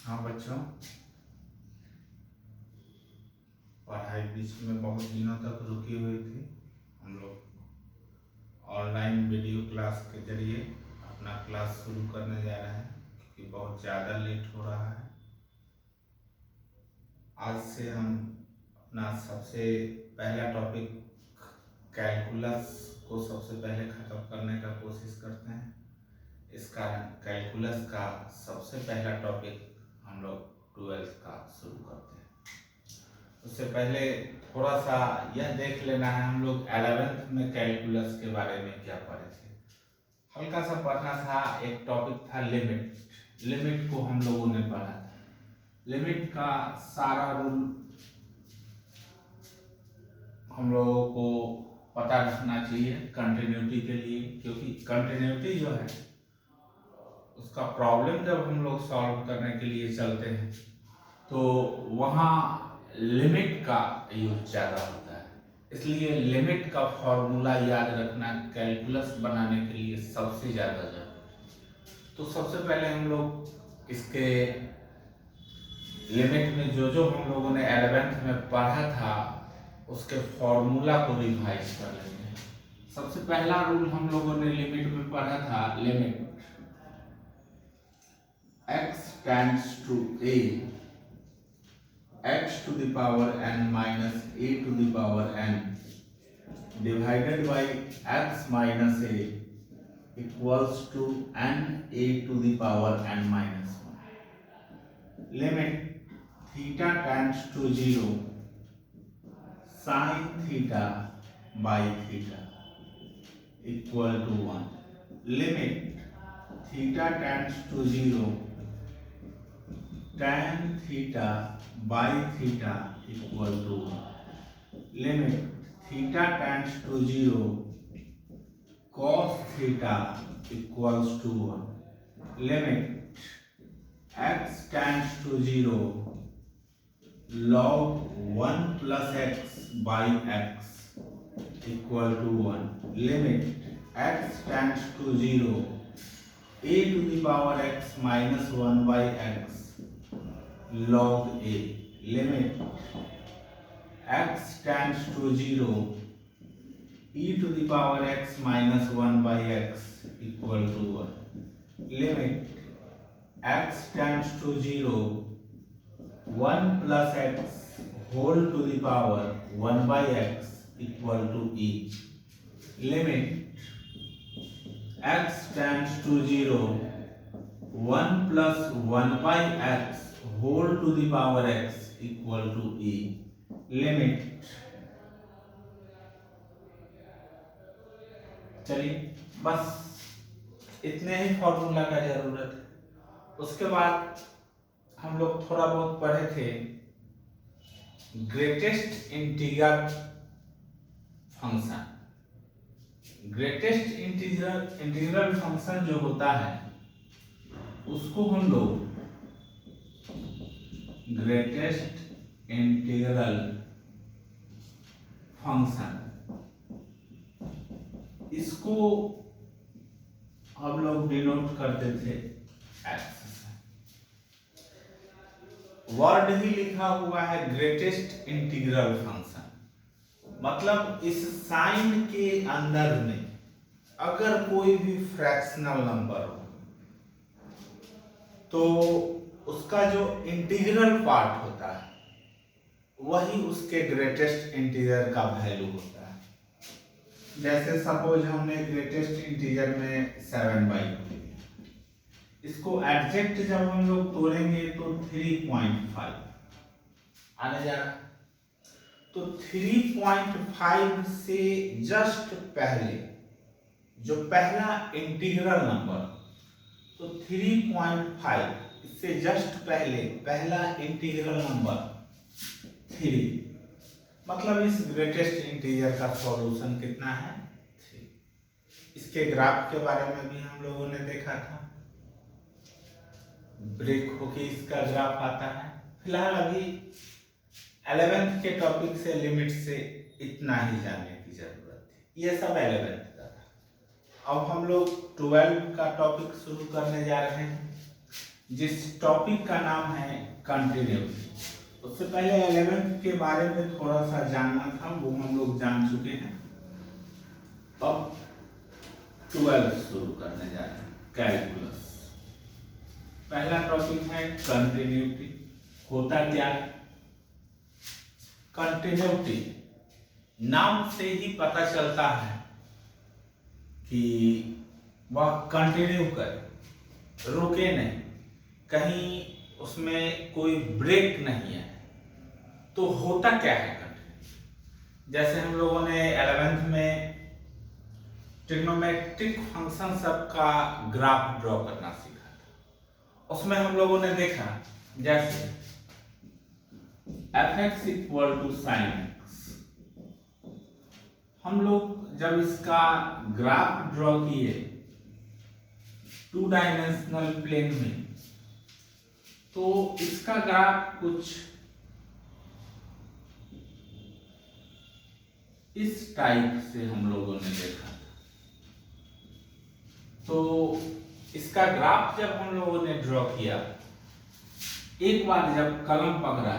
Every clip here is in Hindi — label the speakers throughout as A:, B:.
A: हाँ बच्चों, पढ़ाई बीच में बहुत दिनों तक रुकी हुई थी। हम लोग ऑनलाइन वीडियो क्लास के जरिए अपना क्लास शुरू करने जा रहे हैं क्योंकि बहुत ज़्यादा लेट हो रहा है। आज से हम अपना सबसे पहला टॉपिक कैलकुलस को सबसे पहले ख़त्म करने का कोशिश करते हैं। इस कारण कैलकुलस का सबसे पहला टॉपिक हम लोग 12th का शुरू करते हैं। उससे पहले थोड़ा सा यह देख लेना है, हम लोग 11th में कैलकुलस के बारे में क्या पढ़े थे। हल्का सा पढ़ना था। एक टॉपिक था लिमिट। लिमिट को हम लोगों ने पढ़ा था। लिमिट का सारा रूल हम लोगों को पता रखना चाहिए कंटिन्यूटी के लिए, क्योंकि कंटिन्यूटी जो है उसका प्रॉब्लम जब हम लोग सॉल्व करने के लिए चलते हैं तो वहाँ लिमिट का यूज ज़्यादा होता है। इसलिए लिमिट का फॉर्मूला याद रखना कैलकुलस बनाने के लिए सबसे ज़्यादा जरूरी। तो सबसे पहले हम लोग इसके लिमिट में जो हम लोगों ने 11th में पढ़ा था उसके फॉर्मूला को रिवाइज कर लेते हैं। सबसे पहला रूल हम लोगों ने लिमिट में पढ़ा था, limit x tends to a x to the power n minus a to the power n divided by x minus a equals to n a to the power n minus 1. Limit theta tends to 0 sin theta by theta equal to 1. Limit theta tends to 0 tan theta by theta equal to 1. Limit theta tends to 0 cos theta equals to 1. Limit x tends to 0 log 1 plus x by x equal to 1. Limit x tends to 0 a to the power x minus 1 by x log a. Limit x tends to 0 e to the power x minus 1 by x equal to 1. Limit x tends to 0 1 plus x whole to the power 1 by x equal to e. Limit x tends to 0 1 plus 1 by x whole to the power x equal to e. Limit, चलिए बस इतने ही फॉर्मूला का जरूरत है। उसके बाद हम लोग थोड़ा बहुत पढ़े थे greatest integer function. Greatest integral function जो होता है उसको हम लोग ग्रेटेस्ट इंटीग्रल फंक्शन, इसको हम लोग डिनोट करते थे एक्स से। वर्ड ही लिखा हुआ है ग्रेटेस्ट इंटीग्रल फंक्शन, मतलब इस साइन के अंदर में अगर कोई भी फ्रैक्शनल नंबर हो तो उसका जो इंटीग्रल पार्ट होता है वही उसके ग्रेटेस्ट इंटीजर का वैल्यू होता है। जैसे सपोज हमने ग्रेटेस्ट इंटीजर में 7/2, इसको एग्जैक्ट जब हम लोग तोड़ेंगे तो 3.5 आने जा रहा। तो 3.5 से जस्ट पहले जो पहला इंटीग्रल नंबर, तो 3.5 इससे जस्ट पहले पहला इंटीग्रल नंबर 3, मतलब इस ग्रेटेस्ट इंटीजर का सॉल्यूशन कितना है 3। इसके ग्राफ के बारे में भी हम लोगों ने देखा था, ब्रेक होके इसका ग्राफ आता है। फिलहाल अभी 11th के टॉपिक से लिमिट से इतना ही जानने की जरूरत थी। ये सब 11th का था। अब हम लोग 12 का टॉपिक शुरू करने जा रहे हैं। जिस टॉपिक का नाम है कंटिन्यूटी। उससे पहले 11th के बारे में थोड़ा सा जानना था, वो हम लोग जान चुके हैं। अब 12th शुरू करने जा रहे हैं, कैलकुलस। पहला टॉपिक है कंटिन्यूटी। होता क्या है कंटिन्यूटी? नाम से ही पता चलता है कि वह कंटिन्यू करे, रुके नहीं, कहीं उसमें कोई ब्रेक नहीं है। तो होता क्या है कंटिन्यू? जैसे हम लोगों ने 11th में ट्रिग्नोमेट्रिक फंक्शन सब का ग्राफ ड्रॉ करना सीखा था। उसमें हम लोगों ने देखा जैसे f(x) = sin x। हम लोग जब इसका ग्राफ ड्रॉ किए 2 डायमेंशनल प्लेन में, तो इसका ग्राफ कुछ इस टाइप से हम लोगों ने देखा। तो इसका ग्राफ जब हम लोगों ने ड्रॉ किया, एक बार जब कलम पकड़ा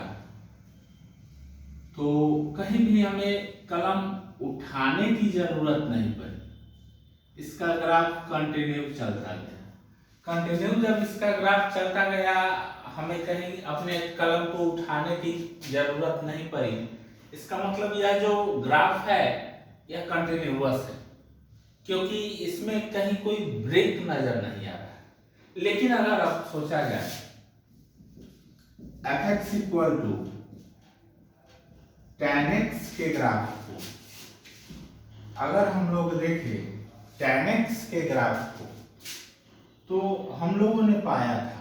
A: तो कहीं भी हमें कलम उठाने की जरूरत नहीं पड़ी, इसका ग्राफ कंटिन्यू चलता गया। कंटिन्यू जब इसका ग्राफ चलता गया, हमें कहीं अपने कलम को उठाने की जरूरत नहीं पड़ी। इसका मतलब यह जो ग्राफ है यह कंटिन्यूअस है, क्योंकि इसमें कहीं कोई ब्रेक नजर नहीं आ रहा है। लेकिन अगर अब सोचा जाए f(x) = tan x के ग्राफ को, अगर हम लोग देखें tan x के ग्राफ को, तो हम लोगों ने पाया था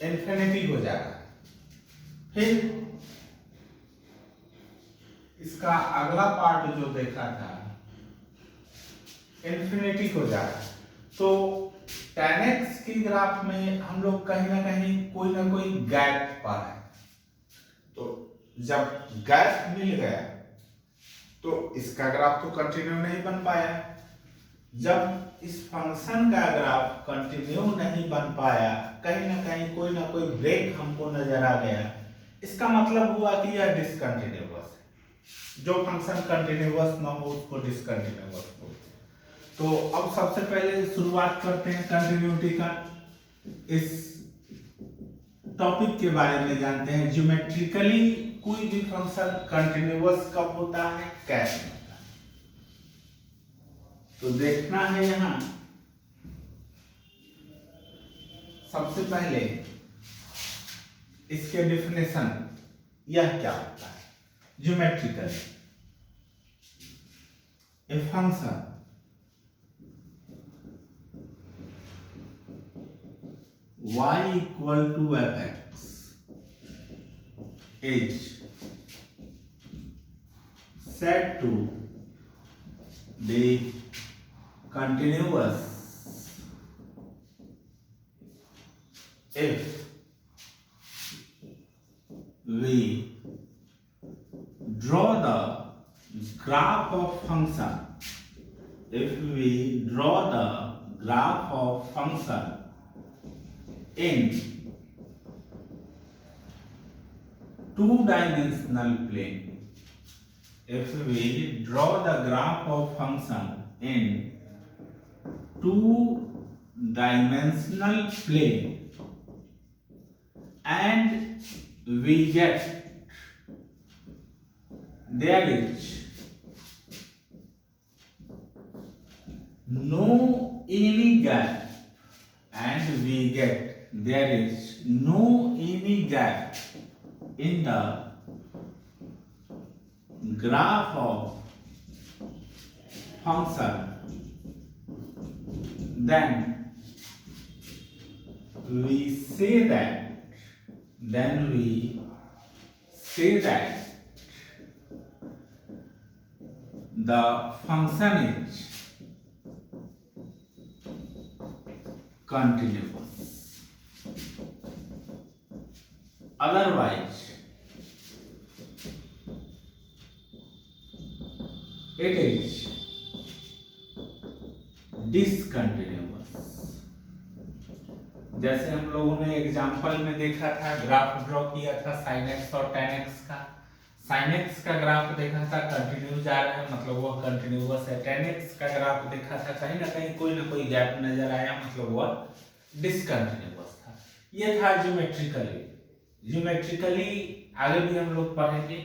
A: इन्फिनिटी हो जाएगा। फिर इसका अगला पार्ट जो देखा था इन्फिनिटी हो जाएगा। तो tan x के ग्राफ में हम लोग कहीं ना कहीं कोई ना कोई गैप पा रहे हैं। तो जब गैप मिल गया तो इसका ग्राफ तो कंटिन्यू नहीं बन पाया। जब इस फंक्शन का ग्राफ कंटिन्यू नहीं बन पाया, कहीं ना कहीं कोई ना कोई ब्रेक हमको नजर आ गया, इसका मतलब हुआ कि यह डिसकंटिन्यूअस है। जो फंक्शन कंटिन्यूअस ना हो उसको डिसकंटिन्यूअस हो। तो अब सबसे पहले शुरुआत करते हैं कंटिन्यूटी का। इस टॉपिक के बारे में जानते हैं, ज्योमेट्रिकली कोई भी फंक्शन कंटिन्यूअस कब होता है, कैसे होता है। तो देखना है यहां सबसे पहले इसके डेफिनेशन, यह क्या होता है geometrically. A function y = f(x) is said to be continuous if we draw the graph of function, if we draw the graph of function in 2-dimensional plane. If we draw the graph of function in 2-dimensional plane and we get there is no any gap, and we get there is no any gap in the graph of function, then we say that the function is continuous. Otherwise it is discontinuous. जैसे हम लोगों ने एग्जांपल में देखा था, ग्राफ ड्रॉ किया था sin x और tan x का। sin x का ग्राफ देखा था कंटिन्यू जा रहा है, मतलब वह कंटिन्यूअस है। tan x का ग्राफ देखा था कहीं ना कहीं कोई ना कोई गैप नजर आया, मतलब वह डिसकंटिन्यूअस था। ये था ज्योमेट्रिकली। ज्योमेट्रिकली आगे भी हम लोग पढ़ेंगे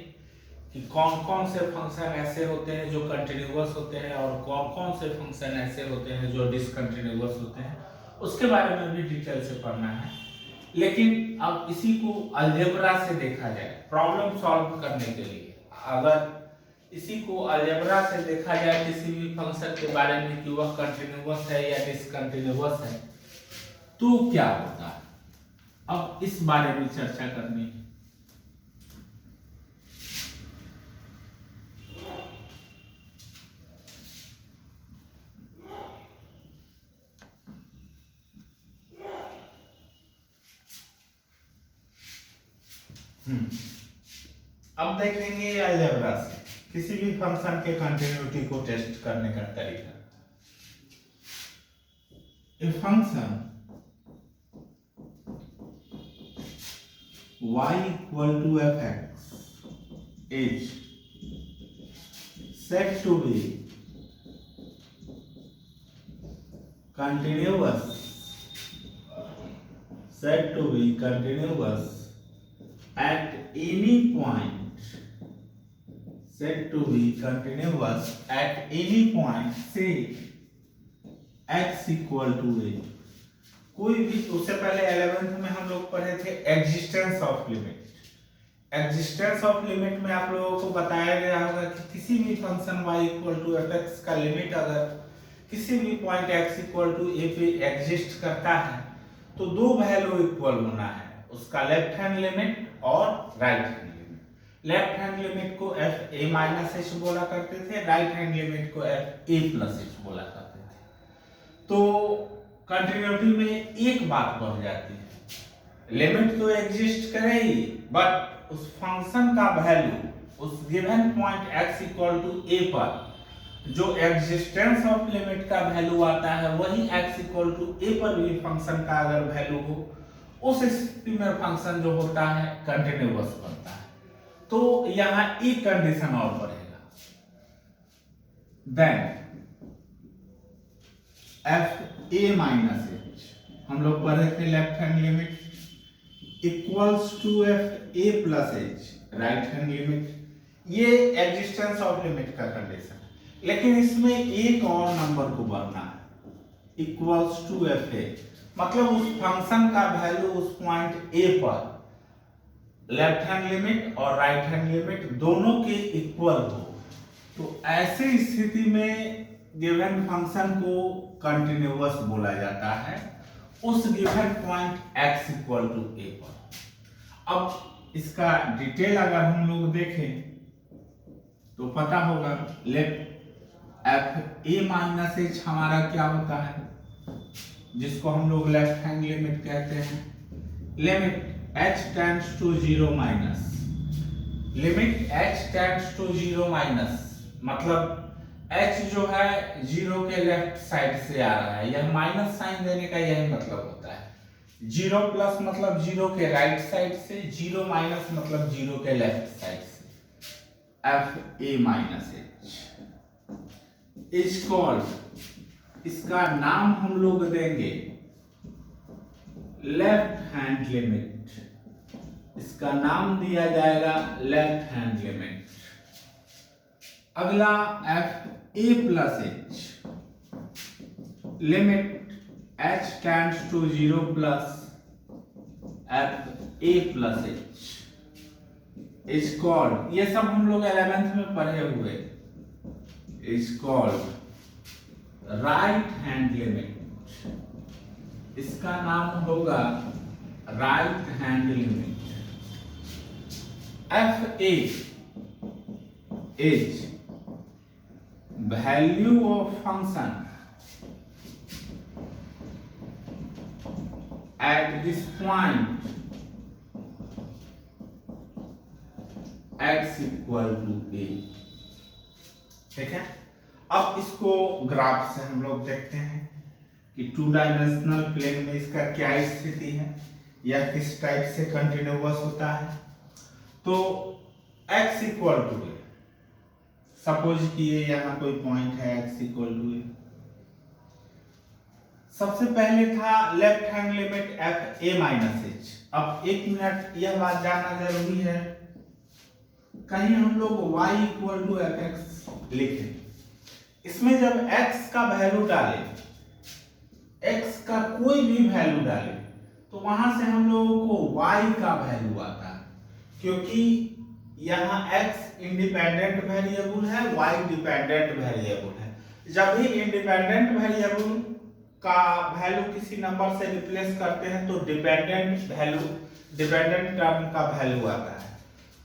A: कि कौन कौन से फंक्शन ऐसे होते हैं जो कंटिन्यूअस होते हैं और कौन कौन से फंक्शन ऐसे होते हैं जो डिसकंटिन्यूअस होते हैं, उसके बारे में भी डिटेल से पढ़ना है। लेकिन अब इसी को अलजेब्रा से देखा जाए, प्रॉब्लम सॉल्व करने के लिए, अगर इसी को अलजेब्रा से देखा जाए किसी भी फंक्शन के बारे में कि वह कंटिन्यूअस है या डिसकंटिन्यूअस है, तो क्या होता है, अब इस बारे में चर्चा करनी है। अब देखेंगे अलजेब्रा से किसी भी फंक्शन के कंटिन्यूटी को टेस्ट करने का तरीका। A function y equal to fx is said to be continuous, said to be continuous at any point, said to be continuous at any point say x equal to a। कोई भी, उससे पहले 11th में हम लोग पढ़े थे existence of limit. Existence of limit में आप लोगों को बताया गया होगा कि किसी भी function y equal to F X का लिमिट अगर किसी भी point x equal to a पे एग्जिस्ट करता है तो दो वैल्यू इक्वल होना है, उसका लेफ्ट हैंड लिमिट और right hand limit. Left hand limit को एफ ए माइनस एच बोला करते थे, राइट हैंड लिमिट को एफ ए प्लस एच बोला करते थे। तो कंटिन्यूटी में एक बात बढ़ जाती है, लिमिट तो एग्जिस्ट करेगी बट उस फंक्शन का वैल्यू उस given point x equal to a पर जो एग्जिस्टेंस ऑफ लिमिट का वैल्यू आता है वही x इक्वल टू a पर भी फंक्शन का अगर वैल्यू हो, उस स्थिति में फंक्शन जो होता है कंटिन्यूअस बनता है। तो यहां एक कंडीशन और बढ़ेगा, देन एफ ए माइनस एच, हम लोग पढ़े थे left hand limit equals to F A plus H right hand limit. ये एग्जिस्टेंस ऑफ लिमिट का कंडीशन है, लेकिन इसमें एक और नंबर को बढ़ना है, इक्वल्स टू एफ ए, मतलब उस फंक्शन का वैल्यू उस पॉइंट ए पर लेफ्ट हैंड लिमिट और राइट हैंड लिमिट दोनों के इक्वल हो। तो ऐसी स्थिति में गिवन फंक्शन को कंटिन्यूअस बोला जाता है उस given point x equal to a पर। अब इसका डिटेल अगर हम लोग देखें तो पता होगा, लेट एफ ए माइनस एच हमारा क्या होता है, जिसको हम लोग लेफ्ट हैंड लिमिट कहते हैं। Limit h tends to 0 minus, limit h tends to 0 minus, मतलब h जो है 0 के लेफ्ट साइड से आ रहा है, यह माइनस साइन देने का यही मतलब होता है। 0 प्लस मतलब 0 के राइट साइड से, 0 माइनस मतलब 0 के लेफ्ट साइड से। F A minus H is called, इसका नाम हम लोग देंगे लेफ्ट हैंड लिमिट, इसका नाम दिया जाएगा लेफ्ट हैंड लिमिट। अगला F A plus H, limit h tends to 0 plus F A plus H is called, ये सब हम लोग 11th में पढ़े हुए, is called right hand limit, इसका नाम होगा right hand limit. F A is value of function at this point x equal to a, ठीक है। अब इसको ग्राफ से हम लोग देखते हैं कि 2 डायमेंशनल प्लेन में इसका क्या स्थिति है या किस टाइप से कंटिन्यूअस होता है। तो x equal to A, suppose किए यहाँ कोई पॉइंट है x इक्वल टू ए। सबसे पहले था left hand limit F A minus H. अब 1 मिनट यह बात जानना जरूरी है, कहीं हम लोग y equal to F X लिखें, इसमें जब x का वैल्यू डालें, x का कोई भी वैल्यू डालें तो वहां से हम लोगों को y का वैल्यू आता है, क्योंकि यहाँ x इंडिपेंडेंट वेरिएबल है, y डिपेंडेंट वेरिएबल है। जब भी इंडिपेंडेंट वेरिएबल का वैल्यू किसी नंबर से रिप्लेस करते हैं तो डिपेंडेंट टर्म का वैल्यू आता है।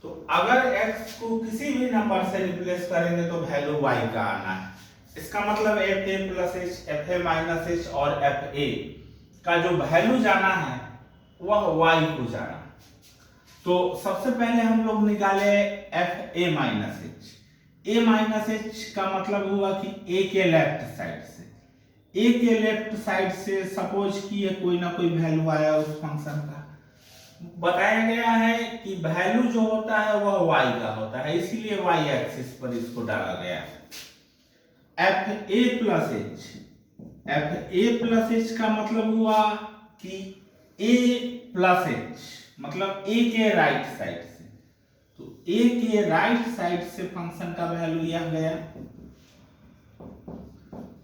A: तो अगर x को किसी भी नंबर से रिप्लेस करेंगे तो वैल्यू y का आना है। इसका मतलब एफ ए प्लस एच, एफ ए माइनस एच और एफ ए का जो वैल्यू जाना है वह y को जाना है। तो सबसे पहले हम लोग निकाले F A minus h. A minus H का मतलब हुआ कि ए के लेफ्ट साइड से, ए के लेफ्ट साइड से सपोज किए कोई ना कोई वैल्यू आया उस फंक्शन का, बताया गया है कि वैल्यू जो होता है वह y का होता है, इसीलिए y एक्सिस पर इसको डाला गया है। F A plus H, f A plus H का मतलब हुआ कि ए प्लस एच मतलब ए के राइट साइड से, तो ए के राइट साइड से फंक्शन का वैल्यू यह गया।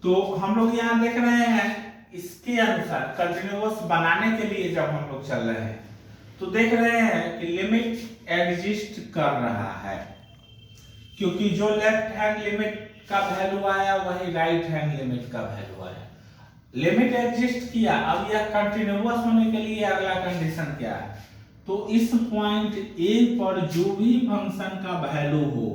A: तो हम लोग यहाँ देख रहे हैं इसके अनुसार कंटिन्यूअस बनाने के लिए जब हम लोग चल रहे हैं तो देख रहे हैं कि लिमिट एग्जिस्ट कर रहा है, क्योंकि जो लेफ्ट हैंड लिमिट का वैल्यू आया वही राइट हैंड लिमिट का वैल्यू आया। लिमिट एग्जिस्ट किया, अब यह कंटिन्यूअस होने के लिए अगला कंडीशन क्या है, तो इस पॉइंट ए पर जो भी फंक्शन का वैल्यू हो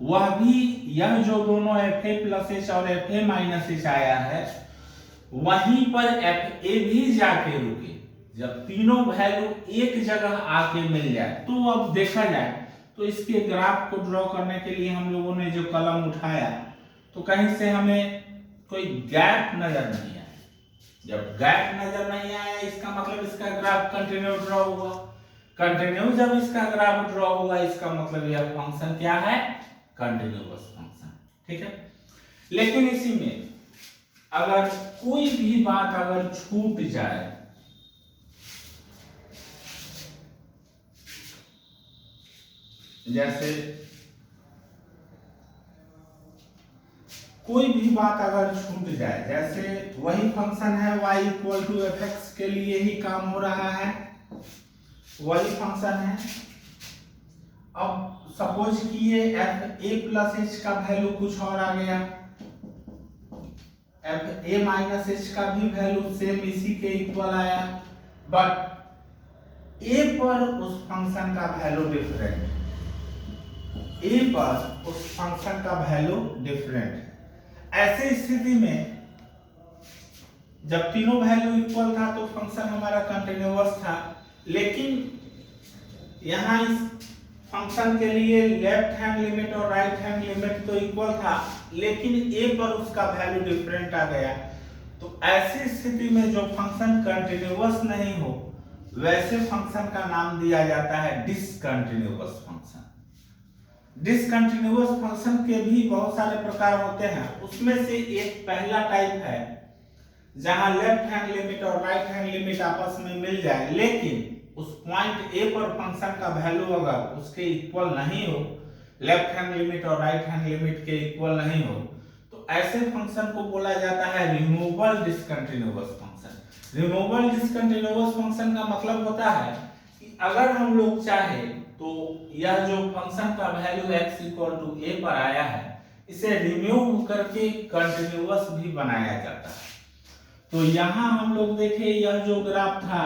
A: वह भी, यह जो दोनों एफ ए प्लस एच और एफ ए माइनस एच आया है वहीं पर एफ ए भी जाके रुके। जब तीनों वैल्यू एक जगह आके मिल जाए तो अब देखा जाए तो इसके ग्राफ को ड्रॉ करने के लिए हम लोगों ने जो कलम उठाया तो कहीं से हमें कोई गैप नजर नहीं आया। जब गैप नजर नहीं आया इसका मतलब इसका ग्राफ कंटिन्यू ड्रॉ हुआ। कंटिन्यू जब इसका ग्राफ ड्रॉ हुआ इसका मतलब यह फंक्शन क्या है, कंटिन्यूअस फंक्शन। ठीक है, लेकिन इसी में अगर कोई भी बात अगर छूट जाए, जैसे कोई भी बात अगर छूट जाए, जैसे वही फंक्शन है y equal to F X के लिए ही काम हो रहा है, वही फंक्शन है। अब सपोज किए एफ ए प्लस एच का वैल्यू कुछ और आ गया, एफ ए माइनस एच का भी वैल्यू सेम इसी के इक्वल आया, बट ए पर उस फंक्शन का वैल्यू डिफरेंट, ए पर उस फंक्शन का वैल्यू डिफरेंट है। ऐसे स्थिति में जब तीनों वैल्यू इक्वल था तो फंक्शन हमारा कंटिन्यूअस था, लेकिन यहाँ इस फंक्शन के लिए लेफ्ट हैंड लिमिट और राइट हैंड लिमिट तो इक्वल था, लेकिन ए पर उसका वैल्यू डिफरेंट आ गया। तो ऐसी स्थिति में जो फंक्शन कंटिन्यूअस नहीं हो वैसे फंक्शन का नाम दिया जाता है डिसकंटिन्यूअस फंक्शन। डिसकंटिन्यूअस फंक्शन के भी बहुत सारे प्रकार होते हैं, उसमें से एक पहला टाइप है जहां लेफ्ट हैंड लिमिट और राइट हैंड लिमिट आपस में मिल जाए, लेकिन उस पॉइंट ए पर फंक्शन का वैल्यू अगर उसके इक्वल नहीं हो, लेफ्ट हैंड लिमिट और राइट हैंड लिमिट के इक्वल नहीं हो, तो ऐसे फंक्शन को बोला जाता है removal discontinuous function. Removal discontinuous function का मतलब होता है कि अगर हम लोग चाहे तो यह जो फंक्शन का value x equal to a पर आया है इसे रिमूव करके कंटिन्यूअस भी बनाया जाता है। तो यहाँ हम लोग देखें यह जो ग्राफ था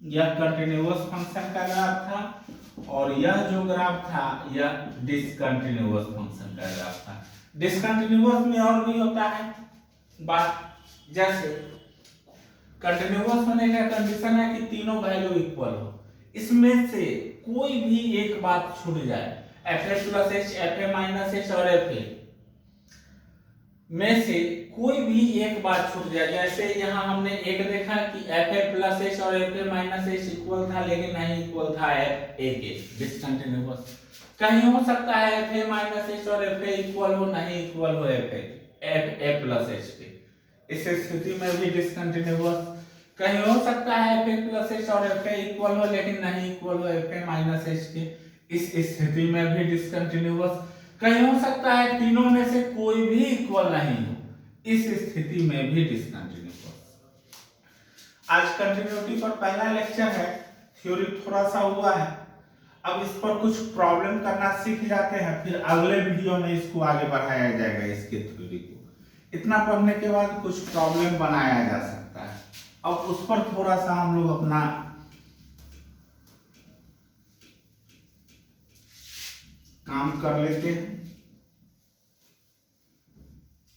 A: यह कंटिन्यूअस फंक्शन का ग्राफ था और यह जो ग्राफ था यह डिसकंटिन्यूअस फंक्शन का ग्राफ था। डिसकंटिन्यूअस में और भी होता है बात, जैसे कंटिन्यूअस होने का कंडीशन है कि तीनों वैल्यू इक्वल हो, इसमें से कोई भी एक बात छूट जाए, F A plus H, f A minus H और एफ ए, में से कोई भी एक बात छूट जाए, जैसे यहाँ हमने एक देखा कि एफ ए प्लस एच और एफ ए माइनस एच इक्वल था, लेकिन नहीं इक्वल था एफ ए के, डिसकंटिन्यूअस। कहीं हो सकता है एफ ए माइनस एच और एफ ए इक्वल हो, नहीं इक्वल हो एफ ए प्लस एच के, इस स्थिति में भी डिसकंटिन्यूअस। कहीं हो सकता है एफ ए प्लस एच और एफ ए इक्वल हो, लेकिन नहीं इक्वल हो एफ ए माइनस एच के, इस स्थिति में भी डिसकंटिन्यूअस। कहीं हो सकता है तीनों में से कोई भी इक्वल नहीं हो, इस स्थिति में भी डिसकंटिन्यूअस। आज कंटिन्यूटी पर पहला लेक्चर है, थ्योरी थोड़ा सा हुआ है, अब इस पर कुछ प्रॉब्लम करना सीख जाते हैं, फिर अगले वीडियो में इसको आगे बढ़ाया जाएगा, इसके थ्योरी को। इतना पढ़ने के बाद कुछ प्रॉब्लम बनाया जा सकता है, अब उस पर थोड़ा सा हम लोग अपना काम कर लेते हैं,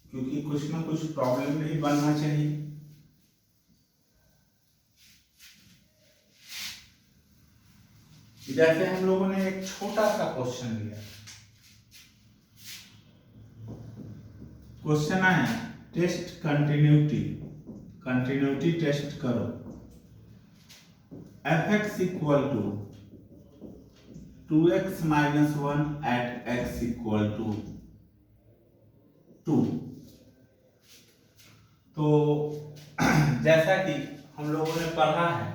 A: क्योंकि कुछ ना कुछ प्रॉब्लम भी बनना चाहिए। जैसे हम लोगों ने एक छोटा सा क्वेश्चन लिया, क्वेश्चन आया टेस्ट कंटिन्यूटी, कंटिन्यूटी टेस्ट करो, F x equal to 2x minus 1 at x equal to 2। तो जैसा कि हम लोगों ने पढ़ा है,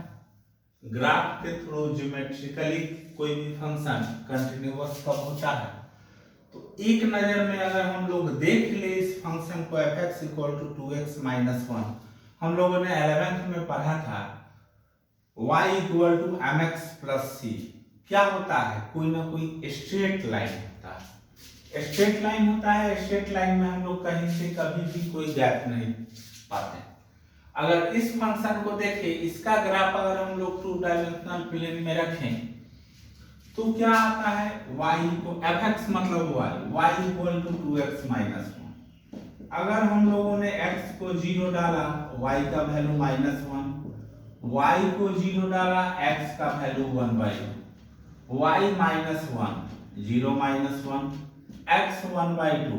A: ग्राफ के थ्रू ज्योमेट्रिकली कोई भी फंक्शन कंटिन्यूअस कब होता है, तो एक नजर में अगर हम लोग देख ले इस फंक्शन को F x equal to 2x minus 1, हम लोगों ने 11th में पढ़ा था y equal to M X plus C, क्या होता है, कोई ना कोई स्ट्रेट लाइन होता है, स्ट्रेट लाइन होता है, स्ट्रेट लाइन में हम लोग कहीं से कभी भी कोई गैप नहीं पाते। अगर इस फंक्शन को देखें, इसका ग्राफ अगर हम लोग 2 डायमेंशनल प्लेन में रखें तो क्या आता है, y को एफ एक्स मतलब y equal to 2x minus 1। अगर हम लोगों ने x को 0 डाला, y का वैल्यू -1, y को 0 डाला, x का value 1/2, y minus 1 0 minus 1, x 1/2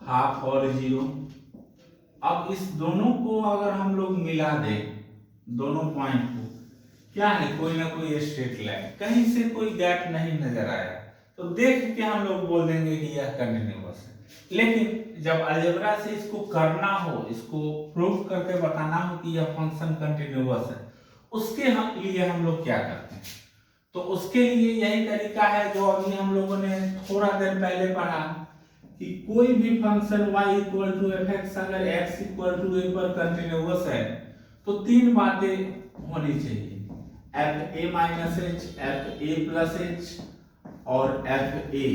A: half और 0। अब इस दोनों को अगर हम लोग मिला दें, दोनों पॉइंट को, क्या है, कोई ना कोई स्ट्रेट लाइन, कहीं से कोई गैप नहीं नजर आया, तो देख के हम लोग बोल देंगे कि यह कंटिन्यूअस है। लेकिन जब अलजेब्रा से इसको करना हो, इसको प्रूव करके बताना हो कि यह फंक्शन कंटिन्यूअस है, उसके लिए हम लोग क्या करते हैं, तो उसके लिए यही तरीका है जो अभी हम लोगों ने थोड़ा देर पहले पढ़ा कि कोई भी function y equal to F x अगर x इक्वल टू a पर कंटिन्यूअस है तो तीन बातें होनी चाहिए, एफ ए माइनस एच, एफ ए प्लस एच और एफ ए,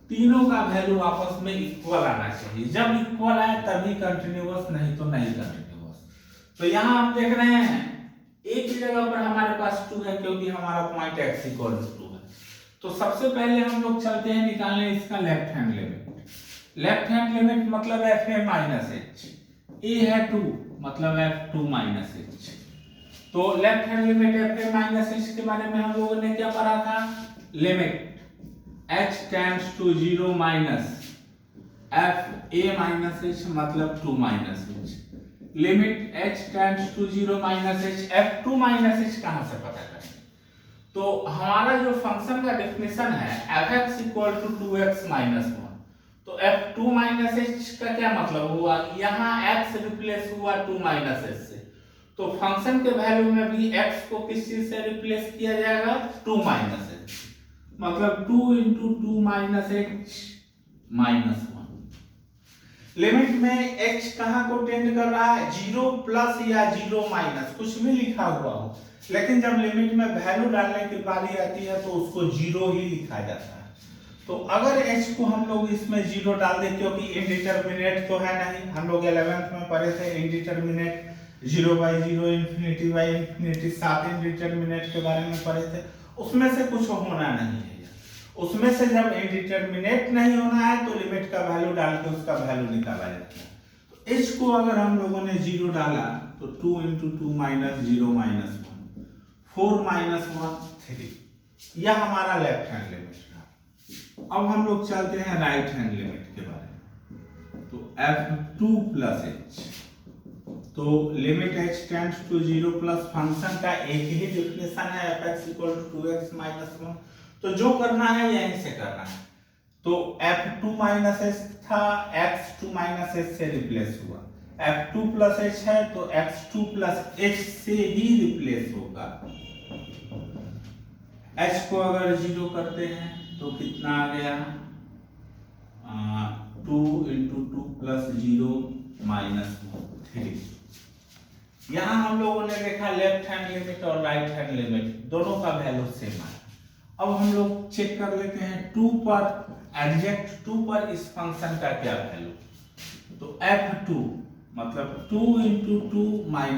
A: तीनों का वैल्यू आपस में इक्वल आना चाहिए। जब इक्वल आए तभी कंटिन्यूअस, नहीं तो नहीं कंटिन्यूअस। तो यहाँ हम देख रहे हैं एक ही जगह पर हमारे पास 2 है, क्योंकि हमारा पॉइंट x इक्वल टू 2 है। तो सबसे पहले हम लोग चलते हैं निकालने इसका left hand limit. Left hand limit मतलब f A minus h, a है 2 मतलब एफ 2 माइनस एच। तो left hand limit F A minus h के बारे में हम लोगों ने क्या पढ़ा था, limit h tends to 0 minus f A minus h मतलब 2 minus h. Limit h tends to 0 minus h, f 2 minus h कहां से पता करें, तो हमारा जो फंक्शन का डेफिनेशन है f x equal to 2x minus 1, तो एफ 2 माइनस एच का क्या मतलब हुआ, यहाँ x रिप्लेस हुआ 2 माइनस एच से, तो फंक्शन के वैल्यू में भी x को किस चीज से रिप्लेस किया जाएगा, 2 माइनस एच, मतलब 2 into 2 minus H minus 1। Limit में h कहाँ को टेंड कर रहा है, 0 प्लस या 0 माइनस, कुछ भी लिखा हुआ हो, लेकिन जब लिमिट में वैल्यू डालने की बारी आती है तो उसको 0 ही लिखा जाता है। तो अगर h को हम लोग इसमें 0 डाल दें, क्योंकि इंडिटरमिनेट तो है नहीं, हम लोग 11th में पढ़े थे इंडिटरमिनेट 0/0 इंफिनिटी 7 इंडिटरमिनेट के बारे में पढ़े थे, उसमें से कुछ होना नहीं है। उसमें से जब इंडिटरमिनेट नहीं होना है तो लिमिट का वैल्यू डाल के उसका वैल्यू निकाला जाता है। तो h को अगर हम लोगों ने 0 डाला तो 2 इंटू 2 माइनस 0 माइनस 1, 4 माइनस 1 3, यह हमारा लेफ्ट हैंड लिमिट था। अब हम लोग चलते हैं राइट हैंड लिमिट के बारे में। तो f2 प्लस h। तो limit h tends to 0 plus function का एक ही डिफिनेशन है f(x = 2x - 1)। तो जो करना है यहीं से करना है। तो f2 - h था, x2 - h से रिप्लेस हुआ, f2 प्लस h है तो x2 प्लस h से ही रिप्लेस होगा। h को अगर 0 करते हैं तो कितना आ गया, 2 × 2 + 0 - 3। यहाँ हम लोगों ने देखा लेफ्ट हैंड लिमिट और राइट हैंड लिमिट दोनों का वैल्यू सेम है। अब हम लोग चेक कर लेते हैं 2 पर, एग्जैक्ट 2 पर इस फंक्शन का क्या वैल्यू। तो f2 मतलब 2 × 2 - 1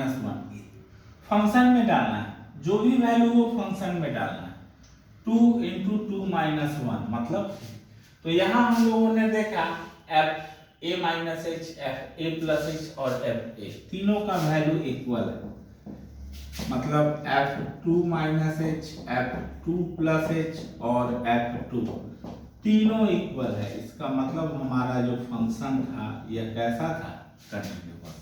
A: फंक्शन में डालना है, जो भी वैल्यू हो फंक्शन में डालना है। 2 × 2 - 1 मतलब, तो यहाँ हम लोगों ने देखा f a - h, f a + h और f a तीनों का वैल्यू इक्वल है, मतलब f2 - h, f2 + h और f2 तीनों इक्वल है। इसका मतलब हमारा जो फंक्शन था यह कैसा था, कंटिन्यूअस।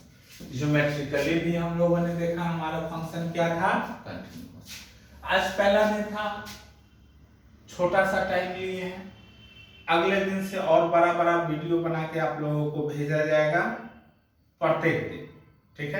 A: ज्योमेट्रिकली भी हम लोगों ने देखा हमारा फंक्शन क्या था, कंटिन्यूअस। आज पहला दिन था, छोटा सा टाइम लिए हैं। अगले दिन से और बड़ा वीडियो बना के आप लोगों को भेजा जाएगा प्रत्येक दिन, ठीक है।